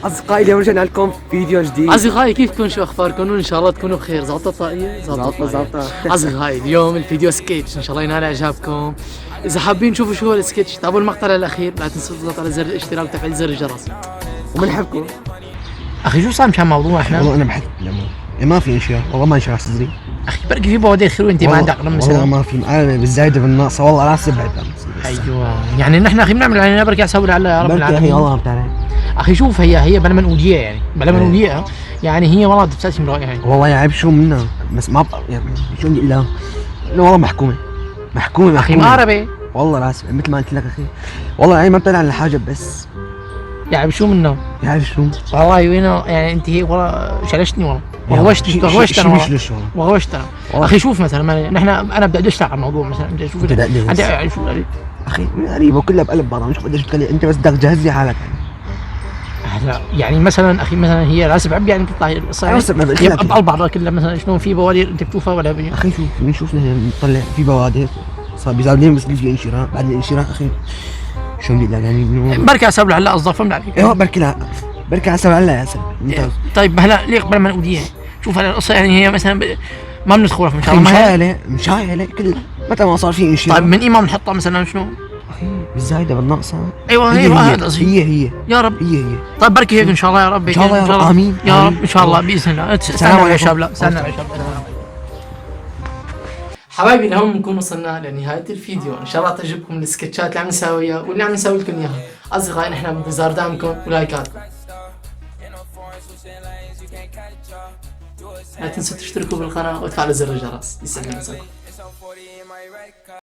أصدقائي اليوم رجعنا لكم فيديو جديد. أصدقائي كيفكم؟ شو أخباركم؟ وإن شاء الله تكونوا بخير. زبطة طاقية؟ زبطة. أصدقائي اليوم الفيديو سكتش، إن شاء الله ينال إعجابكم. إذا حابين تشوفوا شو هو السكتش تابعوا المقطع الأخير، لا تنسوا تضغطوا على زر الاشتراك وتفعيل زر الجرس. وبنحبكم. أخي شو صار مشان موضوع إحنا؟ والله أنا بحب الأمور. ما في انشراح، والله ما انشراح صدري. أخي بركي في بوادر خير وأنت ما عندك رقم مثلا. والله ما في، أنا بالزايدة بالناقصة، والله راسي بعد. أيوه يعني نحن أخي بنعمل علينا بركي أسوي لعله يا رب العالمين. والله بتعرف. أخي شوف هي بلا منقولية يعني بلا منقولية يعني هي والله بتسألش من رأيها يعني. والله يا عيب شو منها بس ما يعني شو بدي إلا والله محكومة أخي مقاربة. والله راسي مثل ما قلت لك أخي، والله يعني ما بطلع على حاجة بس يا عيب شو منه؟ يا عيب شو والله وينه يعني أنت هيك والله شلشتني والله وغوشت أنا وغوشت أنا. أخي شوف مثلا نحن أنا بدي أشتغل على الموضوع مثلا بدي أشوف عندي شو أخي غريبة كلها بقلب بعضها، مش بدي أتكلم أنت بس بدك تجهز لي حالك هلا يعني مثلا اخي مثلا هي راسب عبي يعني بتطلع القصه يبقى بعضها كلها مثلا شلون في بوادر انت بتشوفها ولا بي. اخي شوف بنشوف نطلع في بوادر صار بيزعلني بس في انشراح بعد الانشراح اخي شو بدي يعني بركي حسب هلا اصدر فهمت عليك. ايوه بركي حسب هلا يا سلام ممتاز. طيب هلا ليه قبل ما نقول شوف هلا القصه يعني هي مثلا ما بندخلها ان شاء الله مشايله كلها متى ما صار في انشراح. طيب من ايمان بنحطها مثلا شنو؟ اخي بالزايده بالناقصه. ايوه هذا هي يا رب هي طيب بركي هيك ان شاء الله يا رب. ان شاء الله يا رب امين يا رب ان شاء الله باذن الله. استنوا يا شباب، لا استنوا يا شباب. حبايبي لهون بنكون وصلنا لنهاية الفيديو، ان شاء الله تعجبكم السكتشات اللي عم نساويها واللي عم نسوي لكم اياها. اصدقائي نحن بانتظار دعمكم ولايكاتكم. لا تنسوا تشتركوا بالقناة وتفعلوا زر الجرس. يسعد مساكم.